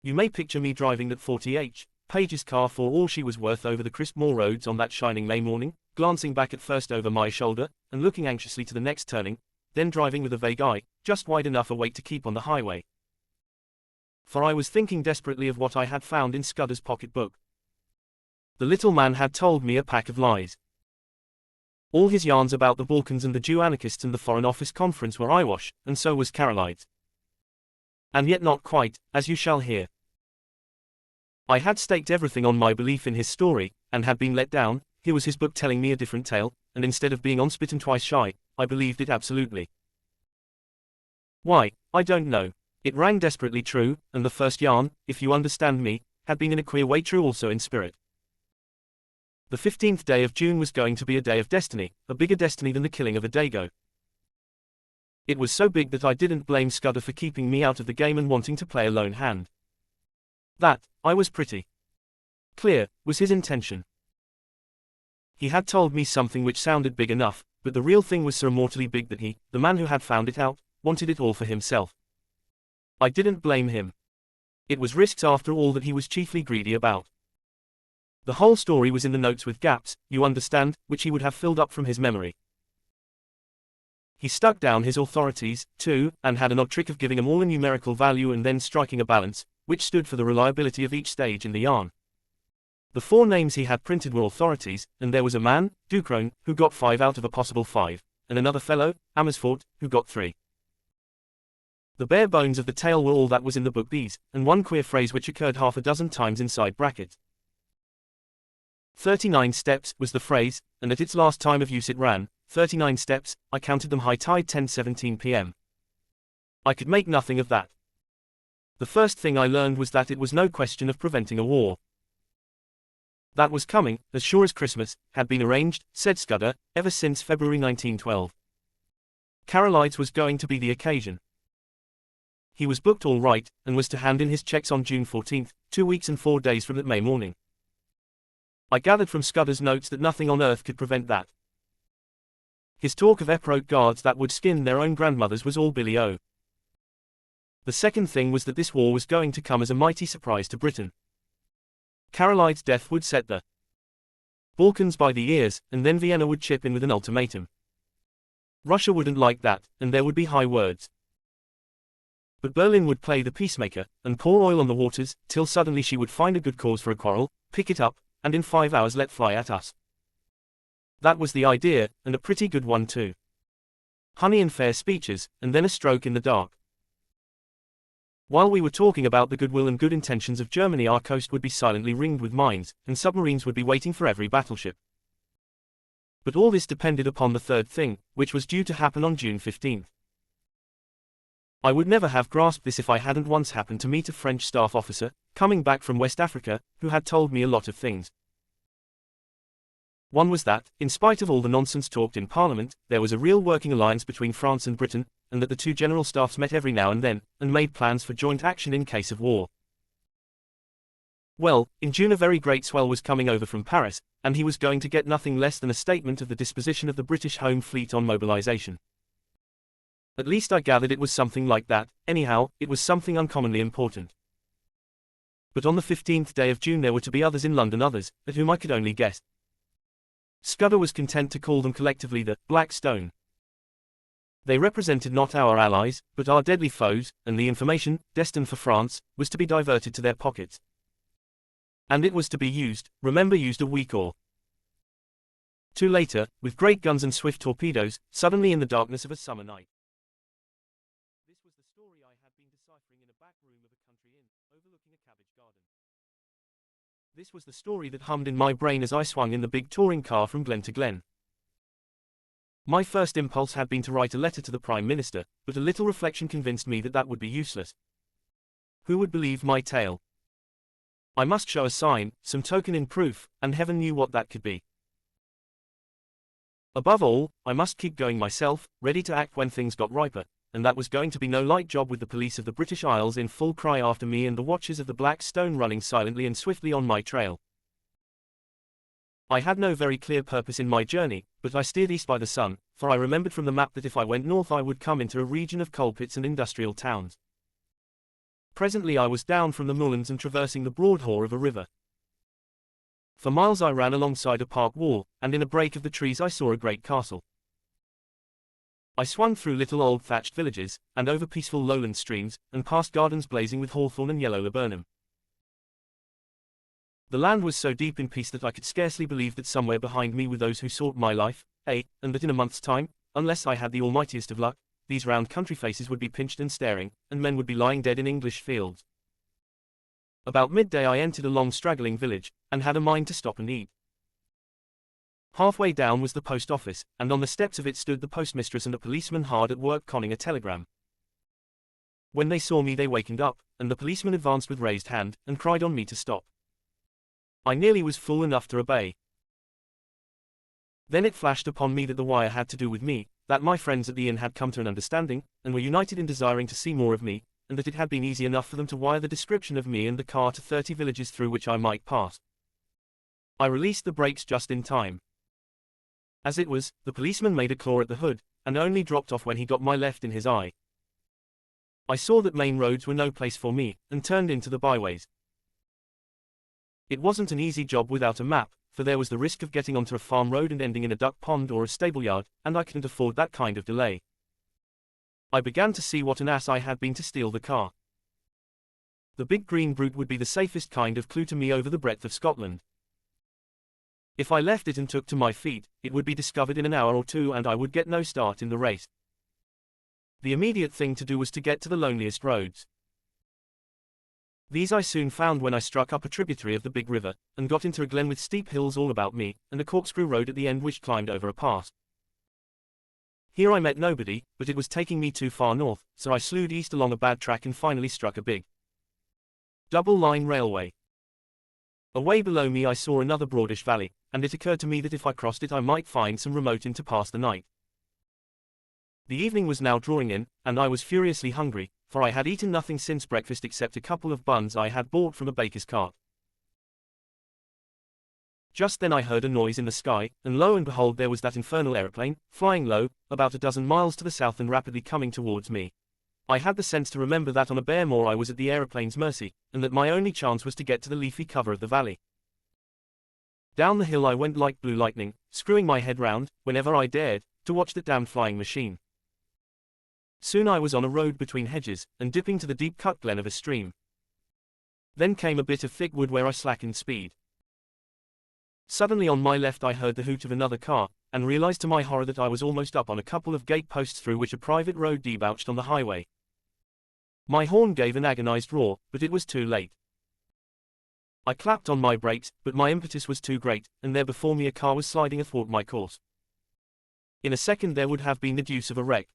You may picture me driving that 40h. Page's car for all she was worth over the crisp moor roads on that shining May morning, glancing back at first over my shoulder, and looking anxiously to the next turning, then driving with a vague eye, just wide enough awake to keep on the highway. For I was thinking desperately of what I had found in Scudder's pocketbook. The little man had told me a pack of lies. All his yarns about the Balkans and the Jew anarchists and the Foreign Office Conference were eyewash, and so was Carolide's. And yet not quite, as you shall hear. I had staked everything on my belief in his story, and had been let down. Here was his book telling me a different tale, and instead of being on spit and twice shy, I believed it absolutely. Why, I don't know. It rang desperately true, and the first yarn, if you understand me, had been in a queer way true also in spirit. The 15th day of June was going to be a day of destiny, a bigger destiny than the killing of a Dago. It was so big that I didn't blame Scudder for keeping me out of the game and wanting to play a lone hand. That, I was pretty clear, was his intention. He had told me something which sounded big enough, but the real thing was so mortally big that he, the man who had found it out, wanted it all for himself. I didn't blame him. It was risks after all that he was chiefly greedy about. The whole story was in the notes with gaps, you understand, which he would have filled up from his memory. He stuck down his authorities, too, and had an odd trick of giving them all a numerical value and then striking a balance, which stood for the reliability of each stage in the yarn. The 4 names he had printed were authorities, and there was a man, Ducrone, who got 5 out of a possible 5, and another fellow, Amersfoort, who got 3. The bare bones of the tale were all that was in the book, these, and one queer phrase which occurred half a dozen times inside brackets. 39 steps was the phrase, and at its last time of use it ran, 39 steps, I counted them high tide 10:17 p.m. I could make nothing of that. The first thing I learned was that it was no question of preventing a war. That was coming, as sure as Christmas, had been arranged, said Scudder, ever since February 1912. Carolide's was going to be the occasion. He was booked all right, and was to hand in his checks on June 14, 2 weeks and 4 days from that May morning. I gathered from Scudder's notes that nothing on earth could prevent that. His talk of Epirote guards that would skin their own grandmothers was all billy-o. The second thing was that this war was going to come as a mighty surprise to Britain. Carolide's death would set the Balkans by the ears, and then Vienna would chip in with an ultimatum. Russia wouldn't like that, and there would be high words. But Berlin would play the peacemaker, and pour oil on the waters, till suddenly she would find a good cause for a quarrel, pick it up, and in 5 hours let fly at us. That was the idea, and a pretty good one too. Honey and fair speeches, and then a stroke in the dark. While we were talking about the goodwill and good intentions of Germany, our coast would be silently ringed with mines, and submarines would be waiting for every battleship. But all this depended upon the third thing, which was due to happen on June 15. I would never have grasped this if I hadn't once happened to meet a French staff officer, coming back from West Africa, who had told me a lot of things. One was that, in spite of all the nonsense talked in Parliament, there was a real working alliance between France and Britain, and that the 2 general staffs met every now and then, and made plans for joint action in case of war. Well, in June a very great swell was coming over from Paris, and he was going to get nothing less than a statement of the disposition of the British Home Fleet on mobilization. At least I gathered it was something like that. Anyhow, it was something uncommonly important. But on the 15th day of June there were to be others in London, others, at whom I could only guess. Scudder was content to call them collectively the Black Stone. They represented not our allies, but our deadly foes, and the information, destined for France, was to be diverted to their pockets. And it was to be used, remember, used a week or 2 later, with great guns and swift torpedoes, suddenly in the darkness of a summer night. This was the story I had been deciphering in a back room of a country inn, overlooking a cabbage garden. This was the story that hummed in my brain as I swung in the big touring car from glen to glen. My first impulse had been to write a letter to the Prime Minister, but a little reflection convinced me that that would be useless. Who would believe my tale? I must show a sign, some token in proof, and heaven knew what that could be. Above all, I must keep going myself, ready to act when things got riper, and that was going to be no light job with the police of the British Isles in full cry after me and the watchers of the Black Stone running silently and swiftly on my trail. I had no very clear purpose in my journey, but I steered east by the sun, for I remembered from the map that if I went north I would come into a region of coal pits and industrial towns. Presently I was down from the moorlands and traversing the broad haw of a river. For miles I ran alongside a park wall, and in a break of the trees I saw a great castle. I swung through little old thatched villages, and over peaceful lowland streams, and past gardens blazing with hawthorn and yellow laburnum. The land was so deep in peace that I could scarcely believe that somewhere behind me were those who sought my life, and that in a month's time, unless I had the almightiest of luck, these round country faces would be pinched and staring, and men would be lying dead in English fields. About midday I entered a long straggling village, and had a mind to stop and eat. Halfway down was the post office, and on the steps of it stood the postmistress and a policeman hard at work conning a telegram. When they saw me they wakened up, and the policeman advanced with raised hand, and cried on me to stop. I nearly was fool enough to obey. Then it flashed upon me that the wire had to do with me, that my friends at the inn had come to an understanding, and were united in desiring to see more of me, and that it had been easy enough for them to wire the description of me and the car to 30 villages through which I might pass. I released the brakes just in time. As it was, the policeman made a claw at the hood, and only dropped off when he got my left in his eye. I saw that main roads were no place for me, and turned into the byways. It wasn't an easy job without a map, for there was the risk of getting onto a farm road and ending in a duck pond or a stable yard, and I couldn't afford that kind of delay. I began to see what an ass I had been to steal the car. The big green brute would be the safest kind of clue to me over the breadth of Scotland. If I left it and took to my feet, it would be discovered in an hour or two and I would get no start in the race. The immediate thing to do was to get to the loneliest roads. These I soon found when I struck up a tributary of the big river, and got into a glen with steep hills all about me, and a corkscrew road at the end which climbed over a pass. Here I met nobody, but it was taking me too far north, so I slewed east along a bad track and finally struck a big double-line railway. Away below me I saw another broadish valley, and it occurred to me that if I crossed it I might find some remote inn to pass the night. The evening was now drawing in, and I was furiously hungry, for I had eaten nothing since breakfast except a couple of buns I had bought from a baker's cart. Just then I heard a noise in the sky, and lo and behold there was that infernal aeroplane, flying low, about a dozen miles to the south and rapidly coming towards me. I had the sense to remember that on a bare moor I was at the aeroplane's mercy, and that my only chance was to get to the leafy cover of the valley. Down the hill I went like blue lightning, screwing my head round, whenever I dared, to watch that damned flying machine. Soon I was on a road between hedges, and dipping to the deep-cut glen of a stream. Then came a bit of thick wood where I slackened speed. Suddenly on my left I heard the hoot of another car, and realized to my horror that I was almost up on a couple of gate posts through which a private road debouched on the highway. My horn gave an agonized roar, but it was too late. I clapped on my brakes, but my impetus was too great, and there before me a car was sliding athwart my course. In a second there would have been the deuce of a wreck.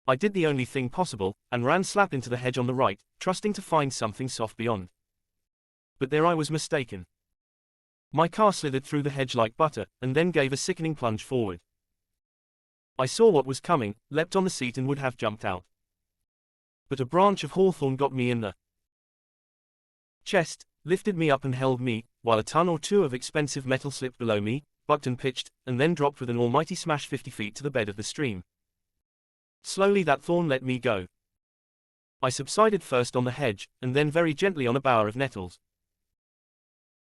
I did the only thing possible, and ran slap into the hedge on the right, trusting to find something soft beyond. But there I was mistaken. My car slithered through the hedge like butter, and then gave a sickening plunge forward. I saw what was coming, leapt on the seat and would have jumped out. But a branch of hawthorn got me in the chest, lifted me up and held me, while a ton or two of expensive metal slipped below me, bucked and pitched, and then dropped with an almighty smash 50 feet to the bed of the stream. Slowly that thorn let me go. I subsided first on the hedge, and then very gently on a bower of nettles.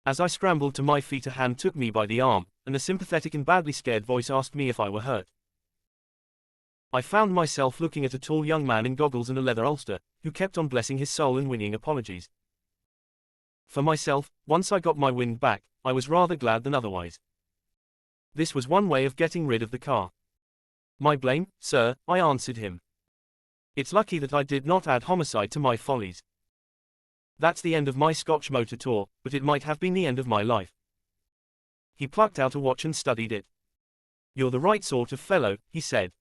As I scrambled to my feet a hand took me by the arm, and a sympathetic and badly scared voice asked me if I were hurt. I found myself looking at a tall young man in goggles and a leather ulster, who kept on blessing his soul and whinnying apologies. For myself, once I got my wind back, I was rather glad than otherwise. This was one way of getting rid of the car. My blame, sir, I answered him. It's lucky that I did not add homicide to my follies. That's the end of my Scotch motor tour, but it might have been the end of my life. He plucked out a watch and studied it. You're the right sort of fellow, he said.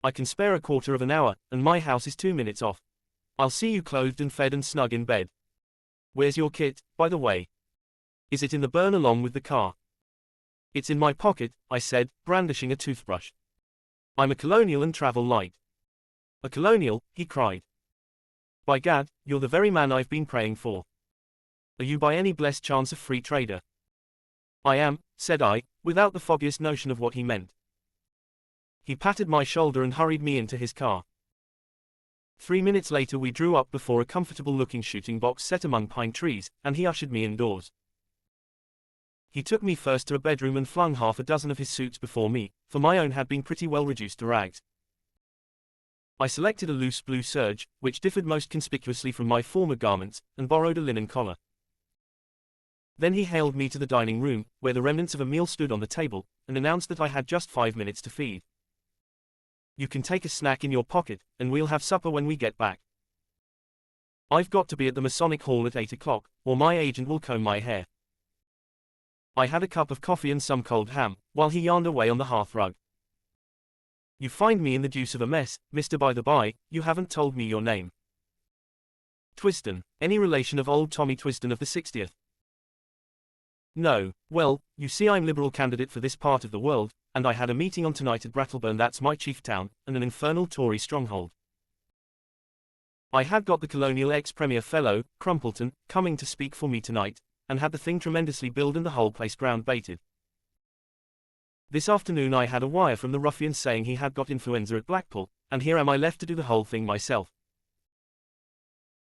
I can spare a quarter of an hour, and my house is 2 minutes off. I'll see you clothed and fed and snug in bed. Where's your kit, by the way? Is it in the burn along with the car? It's in my pocket, I said, brandishing a toothbrush. I'm a colonial and travel light. A colonial, he cried. By gad, you're the very man I've been praying for. Are you by any blessed chance a free trader? I am, said I, without the foggiest notion of what he meant. He patted my shoulder and hurried me into his car. 3 minutes later we drew up before a comfortable-looking shooting box set among pine trees, and he ushered me indoors. He took me first to a bedroom and flung half a dozen of his suits before me, for my own had been pretty well reduced to rags. I selected a loose blue serge, which differed most conspicuously from my former garments, and borrowed a linen collar. Then he hailed me to the dining room, where the remnants of a meal stood on the table, and announced that I had just 5 minutes to feed. "You can take a snack in your pocket, and we'll have supper when we get back. I've got to be at the Masonic Hall at 8 o'clock, or my agent will comb my hair." I had a cup of coffee and some cold ham, while he yarned away on the hearth rug. "You find me in the deuce of a mess, Mr. By-the-by, you haven't told me your name." "Twisden, any relation of old Tommy Twisden of the 60th? "No, well, you see I'm Liberal candidate for this part of the world, and I had a meeting on tonight at Brattleburn, that's my chief town, and an infernal Tory stronghold. I had got the colonial ex-Premier fellow, Crumpleton, coming to speak for me tonight, and had the thing tremendously billed and the whole place ground baited. This afternoon I had a wire from the ruffian saying he had got influenza at Blackpool, and here am I left to do the whole thing myself.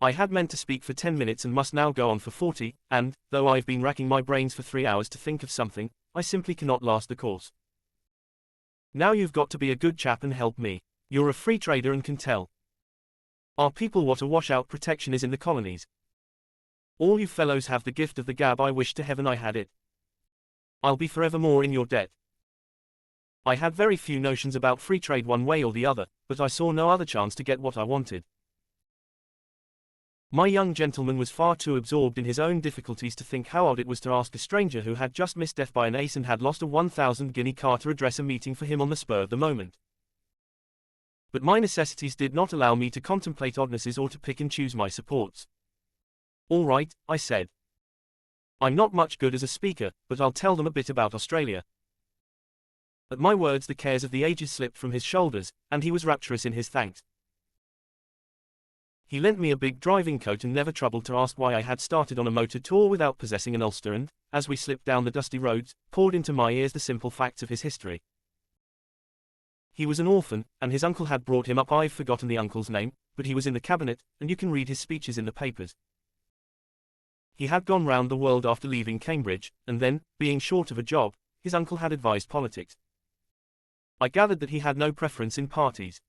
I had meant to speak for 10 minutes and must now go on for 40, and, though I've been racking my brains for 3 hours to think of something, I simply cannot last the course. Now you've got to be a good chap and help me. You're a free trader and can tell our people what a washout protection is in the colonies. All you fellows have the gift of the gab. I wish to heaven I had it. I'll be forevermore in your debt. I had very few notions about free trade one way or the other, but I saw no other chance to get what I wanted. My young gentleman was far too absorbed in his own difficulties to think how odd it was to ask a stranger who had just missed death by an ace and had lost a 1,000 guinea car to address a meeting for him on the spur of the moment. But my necessities did not allow me to contemplate oddnesses or to pick and choose my supports. "All right," I said. "I'm not much good as a speaker, but I'll tell them a bit about Australia." At my words the cares of the ages slipped from his shoulders, and he was rapturous in his thanks. He lent me a big driving coat and never troubled to ask why I had started on a motor tour without possessing an ulster and, as we slipped down the dusty roads, poured into my ears the simple facts of his history. He was an orphan, and his uncle had brought him up. I've forgotten the uncle's name, but he was in the cabinet, and you can read his speeches in the papers. He had gone round the world after leaving Cambridge, and then, being short of a job, his uncle had advised politics. I gathered that he had no preference in parties.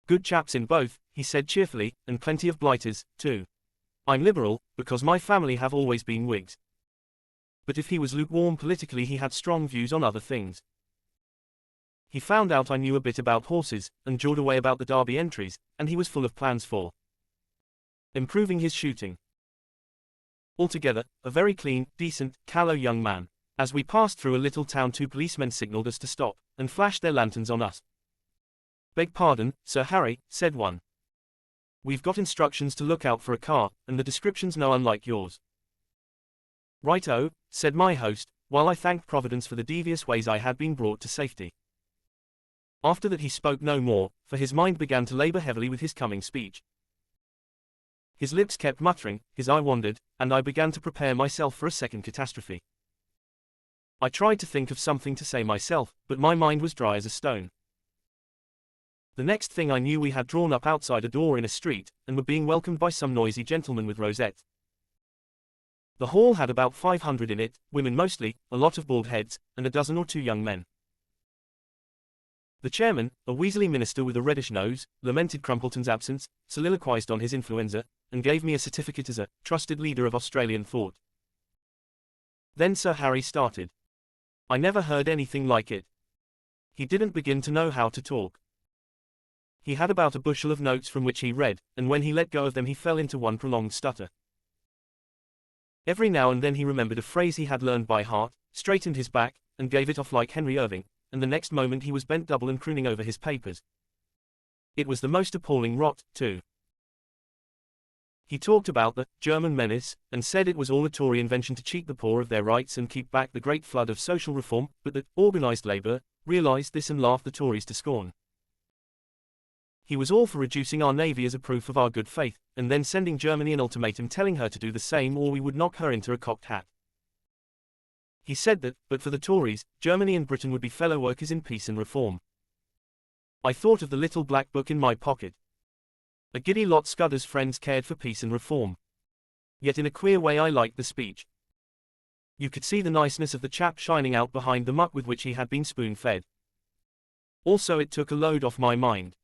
"Good chaps in both," he said cheerfully, "and plenty of blighters, too. I'm Liberal, because my family have always been Whigs." But if he was lukewarm politically, he had strong views on other things. He found out I knew a bit about horses, and jawed away about the Derby entries, and he was full of plans for improving his shooting. Altogether, a very clean, decent, callow young man. As we passed through a little town, 2 policemen signalled us to stop, and flashed their lanterns on us. "Beg pardon, Sir Harry," said one. "We've got instructions to look out for a car, and the description's no unlike yours." "Right-o," said my host, while I thanked Providence for the devious ways I had been brought to safety. After that he spoke no more, for his mind began to labour heavily with his coming speech. His lips kept muttering, his eye wandered, and I began to prepare myself for a second catastrophe. I tried to think of something to say myself, but my mind was dry as a stone. The next thing I knew we had drawn up outside a door in a street, and were being welcomed by some noisy gentlemen with rosettes. The hall had about 500 in it, women mostly, a lot of bald heads, and a dozen or 2 young men. The chairman, a weaselly minister with a reddish nose, lamented Crumpleton's absence, soliloquized on his influenza, and gave me a certificate as a trusted leader of Australian thought. Then Sir Harry started. I never heard anything like it. He didn't begin to know how to talk. He had about a bushel of notes from which he read, and when he let go of them he fell into one prolonged stutter. Every now and then he remembered a phrase he had learned by heart, straightened his back, and gave it off like Henry Irving, and the next moment he was bent double and crooning over his papers. It was the most appalling rot, too. He talked about the German menace, and said it was all a Tory invention to cheat the poor of their rights and keep back the great flood of social reform, but that organised labour realised this and laughed the Tories to scorn. He was all for reducing our navy as a proof of our good faith, and then sending Germany an ultimatum telling her to do the same or we would knock her into a cocked hat. He said that, but for the Tories, Germany and Britain would be fellow workers in peace and reform. I thought of the little black book in my pocket. A giddy lot Scudder's friends cared for peace and reform. Yet in a queer way I liked the speech. You could see the niceness of the chap shining out behind the muck with which he had been spoon-fed. Also it took a load off my mind.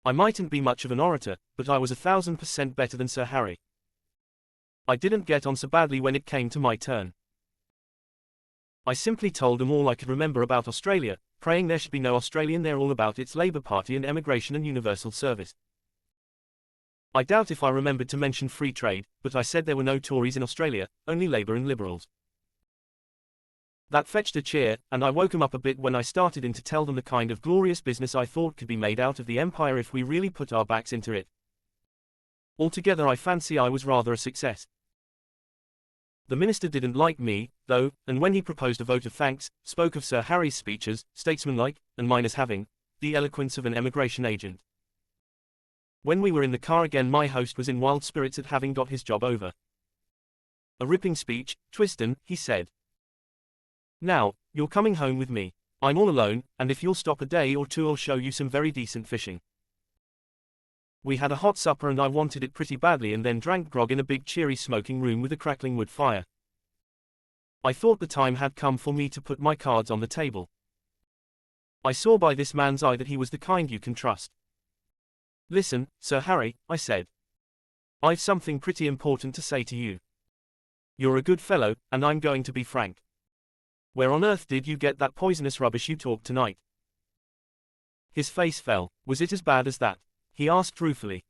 I mightn't be much of an orator, but I was 1000% better than Sir Harry. I didn't get on so badly when it came to my turn. I simply told them all I could remember about Australia, praying there should be no Australian there, all about its Labour Party and emigration and universal service. I doubt if I remembered to mention free trade, but I said there were no Tories in Australia, only Labour and Liberals. That fetched a cheer, and I woke 'em up a bit when I started in to tell them the kind of glorious business I thought could be made out of the empire if we really put our backs into it. Altogether I fancy I was rather a success. The minister didn't like me, though, and when he proposed a vote of thanks, spoke of Sir Harry's speech as statesmanlike, and mine as having the eloquence of an emigration agent. When we were in the car again my host was in wild spirits at having got his job over. A ripping speech, Twisden, he said. Now, you're coming home with me. I'm all alone, and if you'll stop a day or two I'll show you some very decent fishing. We had a hot supper and I wanted it pretty badly, and then drank grog in a big cheery smoking room with a crackling wood fire. I thought the time had come for me to put my cards on the table. I saw by this man's eye that he was the kind you can trust. Listen, Sir Harry, I said. I've something pretty important to say to you. You're a good fellow, and I'm going to be frank. Where on earth did you get that poisonous rubbish you talked tonight? His face fell. Was it as bad as that? He asked ruefully.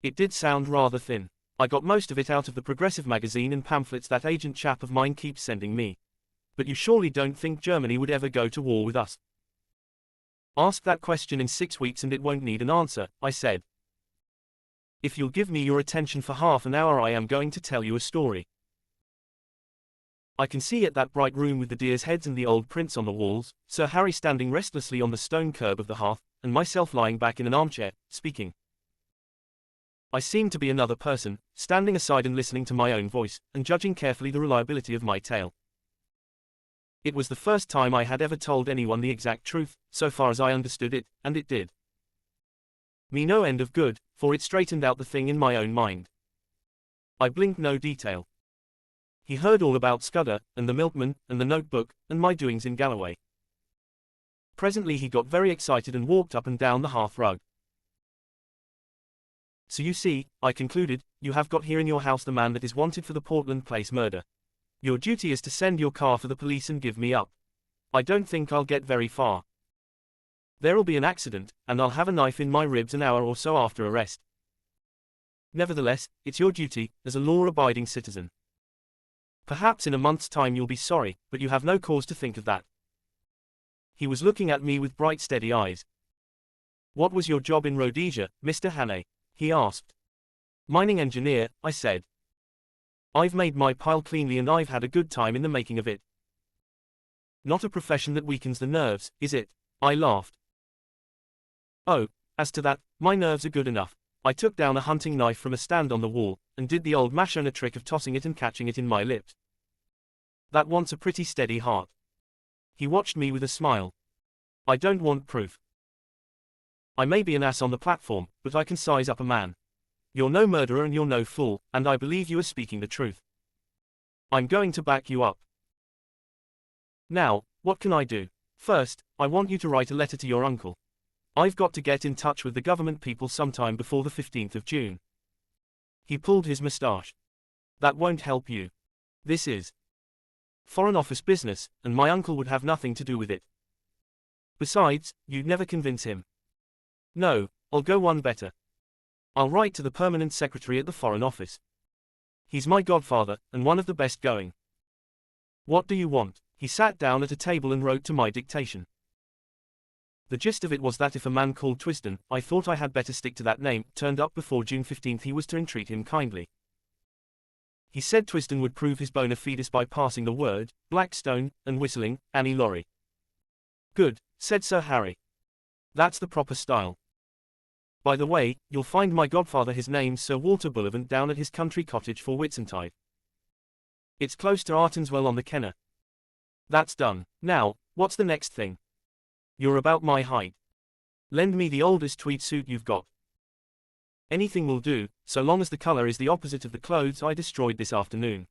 It did sound rather thin. I got most of it out of the Progressive magazine and pamphlets that agent chap of mine keeps sending me. But you surely don't think Germany would ever go to war with us? Ask that question in 6 weeks and it won't need an answer, I said. If you'll give me your attention for half an hour I am going to tell you a story. I can see at that bright room with the deer's heads and the old prints on the walls, Sir Harry standing restlessly on the stone curb of the hearth, and myself lying back in an armchair, speaking. I seemed to be another person, standing aside and listening to my own voice, and judging carefully the reliability of my tale. It was the first time I had ever told anyone the exact truth, so far as I understood it, and it did me no end of good, for it straightened out the thing in my own mind. I blinked no detail. He heard all about Scudder, and the milkman, and the notebook, and my doings in Galloway. Presently he got very excited and walked up and down the hearth rug. So you see, I concluded, you have got here in your house the man that is wanted for the Portland Place murder. Your duty is to send your car for the police and give me up. I don't think I'll get very far. There'll be an accident, and I'll have a knife in my ribs an hour or so after arrest. Nevertheless, it's your duty, as a law-abiding citizen. Perhaps in a month's time you'll be sorry, but you have no cause to think of that. He was looking at me with bright steady eyes. What was your job in Rhodesia, Mr. Hannay? He asked. Mining engineer, I said. I've made my pile cleanly and I've had a good time in the making of it. Not a profession that weakens the nerves, is it? I laughed. Oh, as to that, my nerves are good enough. I took down a hunting knife from a stand on the wall, and did the old Mashona trick of tossing it and catching it in my lips. That wants a pretty steady heart. He watched me with a smile. I don't want proof. I may be an ass on the platform, but I can size up a man. You're no murderer and you're no fool, and I believe you are speaking the truth. I'm going to back you up. Now, what can I do? First, I want you to write a letter to your uncle. I've got to get in touch with the government people sometime before the 15th of June. He pulled his moustache. That won't help you. This is Foreign Office business, and my uncle would have nothing to do with it. Besides, you'd never convince him. No, I'll go one better. I'll write to the permanent secretary at the Foreign Office. He's my godfather, and one of the best going. What do you want? He sat down at a table and wrote to my dictation. The gist of it was that if a man called Twisden, I thought I had better stick to that name, turned up before June 15th he was to entreat him kindly. He said Twisden would prove his bona fides by passing the word, Blackstone, and whistling, Annie Laurie. Good, said Sir Harry. That's the proper style. By the way, you'll find my godfather his name's Sir Walter Bullivant down at his country cottage for Whitsuntide. It's close to Artonswell on the Kenner. That's done. Now, what's the next thing? You're about my height. Lend me the oldest tweed suit you've got. Anything will do, so long as the color is the opposite of the clothes I destroyed this afternoon.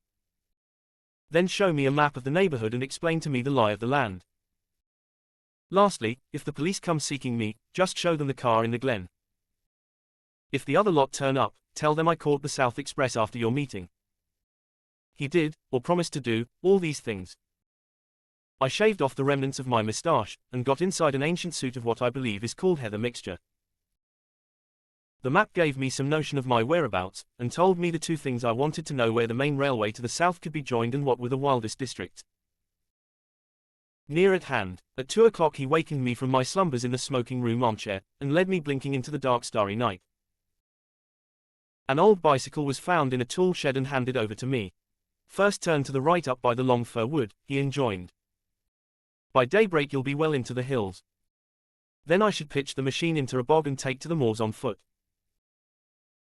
Then show me a map of the neighborhood and explain to me the lie of the land. Lastly, if the police come seeking me, just show them the car in the glen. If the other lot turn up, tell them I caught the South Express after your meeting. He did, or promised to do, all these things. I shaved off the remnants of my moustache, and got inside an ancient suit of what I believe is called heather mixture. The map gave me some notion of my whereabouts, and told me the two things I wanted to know: where the main railway to the south could be joined and what were the wildest districts. Near at hand, at 2 o'clock he wakened me from my slumbers in the smoking room armchair, and led me blinking into the dark starry night. An old bicycle was found in a tool shed and handed over to me. First turn to the right up by the long fir wood, he enjoined. By daybreak you'll be well into the hills. Then I should pitch the machine into a bog and take to the moors on foot.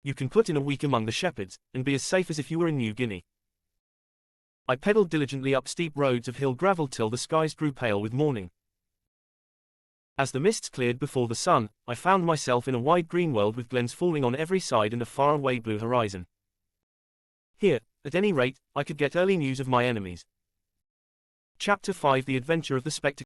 You can put in a week among the shepherds, and be as safe as if you were in New Guinea. I pedalled diligently up steep roads of hill gravel till the skies grew pale with morning. As the mists cleared before the sun, I found myself in a wide green world with glens falling on every side and a far-away blue horizon. Here, at any rate, I could get early news of my enemies. Chapter 5: The Adventure of the Spectre.